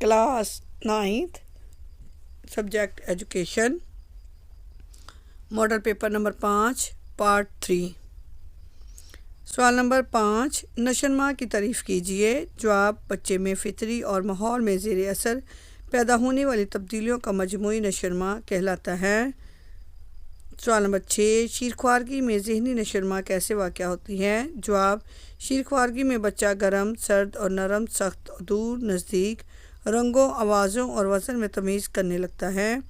Class 9th, subject education, model paper number 5, part 3। सवाल number 5, नशोनुमा की तारीफ़ कीजिए। जवाब, बच्चे में फितरी और माहौल में ज़ेर असर पैदा होने वाली तब्दीलियों का मजमूई नशोनुमा कहलाता है। सवाल नंबर 6, शीरख्वारगी में ज़हनी नशोनुमा कैसे वाक़या होती है। जवाब, शीरख्वारगी में बच्चा गर्म, सर्द और नरम, सख्त और दूर, नज़दीक, रंगों, आवाज़ों और वज़न में तमीज़ करने लगता है।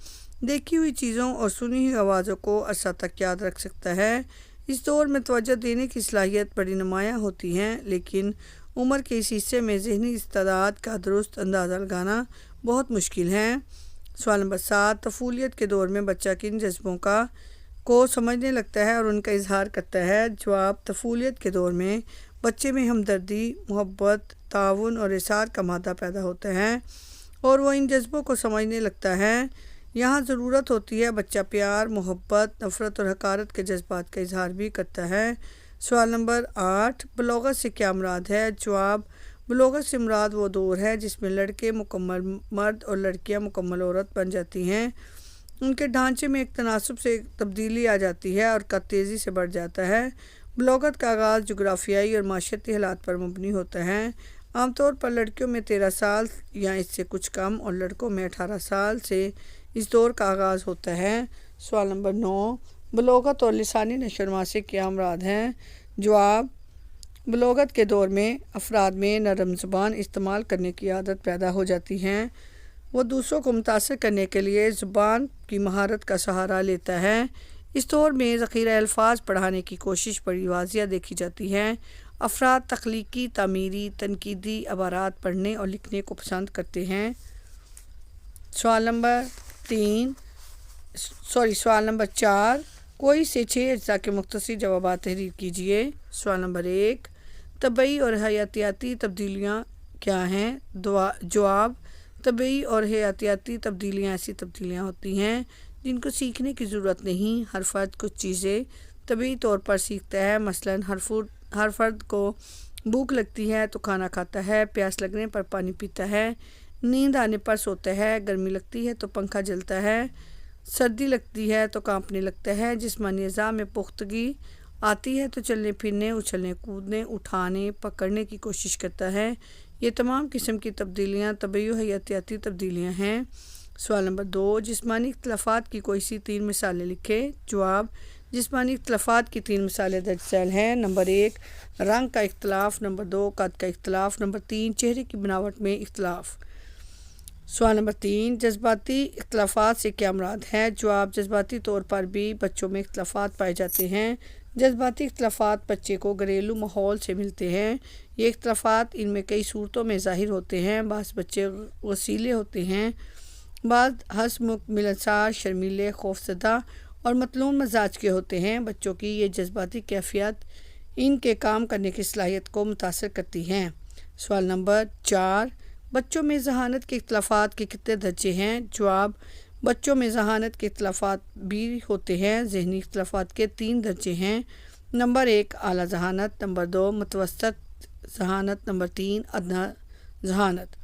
देखी हुई चीज़ों और सुनी हुई आवाज़ों को अरसा तक याद रख सकता है। इस दौर में तवज्जो देने की सलाहियत बड़ी नुमायाँ होती हैं, लेकिन उम्र के इस हिस्से में ज़हनी इस्तेदाद का दुरुस्त अंदाज़ा लगाना बहुत मुश्किल है। सवाल नंबर 7, तफूलियत के दौर में बच्चा किन जज्बों को समझने लगता है और उनका इजहार करता है। जवाब, तफूलियत के दौर में बच्चे में हमदर्दी, मोहब्बत, ताउन और इसार का मादा पैदा होता है और वो इन जज्बों को समझने लगता है। यहाँ ज़रूरत होती है बच्चा प्यार, मोहब्बत, नफ़रत और हकारत के जज्बात का इजहार भी करता है। सवाल नंबर 8, बलोगत से क्या मुराद है। जवाब, बलोगत से मुराद वो दौर है जिसमें लड़के मुकम्मल मर्द और लड़कियाँ मुकम्मल औरत बन जाती हैं। उनके ढांचे में एक तनासुब से तब्दीली आ जाती है और कद तेज़ी से बढ़ जाता है। बलोगत का आगाज़ जुग्राफियाई और माशरती हालात पर मबनी होता है। आमतौर पर लड़कियों में 13 साल या इससे कुछ कम और लड़कों में 18 साल से इस दौर का आगाज़ होता है। सवाल नंबर 9, बलोगत और लिसानी नशोनुमा से क्या मुराद है। जवाब, बलोगत के दौर में अफराद में नरम ज़ुबान इस्तेमाल करने की आदत पैदा हो जाती है। वो दूसरों को मुतासर करने के लिए ज़ुबान की महारत का सहारा लेता है। इस दौर में ज़ख़ीरा अल्फाज बढ़ाने की कोशिश बड़ी वाज़िया देखी जाती है। अफराद तख्लीकी, तामीरी, तनकीदी अबारात पढ़ने और लिखने को पसंद करते हैं। सवाल नंबर 4, कोई से 6 अज्जा के मुख्तसर जवाब तहरीर कीजिए। सवाल नंबर 1, तबई और हयातियाती तब्दीलियाँ क्या हैं। जवाब, तबई और हयातियाती तब्दीलियाँ ऐसी तब्दीलियाँ होती हैं जिनको सीखने की ज़रूरत नहीं। हर फ़र्द कुछ चीज़ें तबई तौर पर सीखता है। मसलन हर फ़र्द को भूख लगती है तो खाना खाता है, प्यास लगने पर पानी पीता है, नींद आने पर सोता है, गर्मी लगती है तो पंखा जलता है, सर्दी लगती है तो कांपने लगता है, जिस्मानी अज़ा में पुख्तगी आती है तो चलने फिरने, उछलने कूदने, उठाने पकड़ने की कोशिश करता है। ये तमाम किस्म की तब्दीलियाँ तबई और हयातियाती तब्दीलियाँ हैं। सवाल नंबर 2, जिस्मानी इख्तलाफात की कोई सी 3 मिसालें लिखें। जवाब, जिस्मानी इख्तलाफात की 3 मिसालें दर्ज झैल हैं। नंबर 1, रंग का इख्तलाफ, नंबर 2, कद का इख्तलाफ, नंबर 3, चेहरे की बनावट में इख्तलाफ। सवाल नंबर 3, जज्बाती इख्तलाफात से क्या मुराद है। जवाब, जज्बाती तौर पर भी बच्चों में इख्तलाफात पाए जाते हैं। जज्बाती इख्तलाफात बच्चे को घरेलू माहौल से मिलते हैं। ये इख्तलाफात इनमें कई सूरतों में ज़ाहिर होते हैं। बाज़ बच्चे वसीले होते हैं, बाज़ हंसमुख, मिलनसार, शर्मीले, खौफज़दा और मतलून मजाज के होते हैं। बच्चों की ये जज्बाती कैफियत इनके काम करने की सलाहियत को मुतासर करती हैं। सवाल नंबर 4, बच्चों में ज़हानत के इख्तलाफात के कितने दर्जे हैं। जवाब, बच्चों में ज़हानत के इख्तलाफात भी होते हैं। ज़हनी इख्तलाफात के 3 दर्जे हैं। नंबर 1, आला ज़हानत, नंबर 2, मुतवस्सत ज़हानत, नंबर 3, अदना ज़हानत।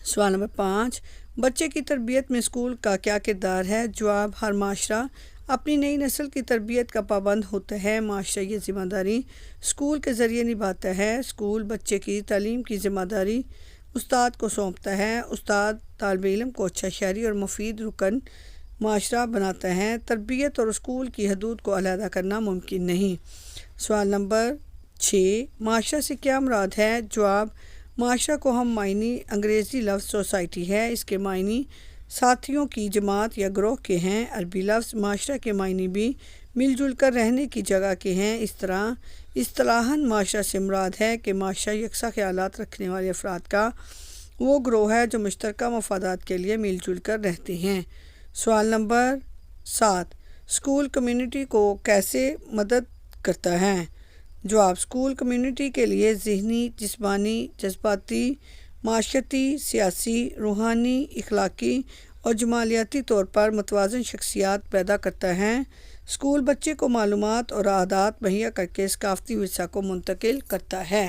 सवाल नंबर 5, बच्चे की तरबियत में स्कूल का क्या किरदार है। जवाब, हर माशरा अपनी नई नस्ल की तरबियत का पाबंद होता है। माशरा ये ज़िम्मेदारी स्कूल के ज़रिए निभाता है। स्कूल बच्चे की तालीम की ज़िम्मेदारी उस्ताद को सौंपता है। उस्ताद तालिब इल्म को अच्छा शहरी और मुफीद रुकन माशरा बनाता है। तरबियत और स्कूल की हदूद को अलहदा करना मुमकिन नहीं। सवाल नंबर 6, माशरा से क्या मुराद है। जवाब, माशरा को हम मायनी अंग्रेज़ी लफ्ज़ सोसाइटी है, इसके मायनी साथियों की जमात या ग्रोह के हैं। अरबी लफ्ज़ माशरा के मायनी भी मिलजुल कर रहने की जगह के हैं। इस तरह इस्तिलाहन माशरा से मुराद है कि माशरा यकसा ख्यालात रखने वाले अफराद का वो ग्रोह है जो मुश्तरका मफादात के लिए मिलजुल कर रहते हैं। सवाल नंबर 7, स्कूल कम्युनिटी को कैसे मदद करता है। जवाब, स्कूल कम्युनिटी के लिए ज़हनी, जिस्मानी, जज्बाती, माशरती, सियासी, रूहानी, इखलाकी और जमालियाती तौर पर मुतवाज़िन शख्सियात पैदा करता है। स्कूल बच्चे को मालूमात और आदात मुहैया करके सकाफ़ती विरसा को मुंतकिल करता है।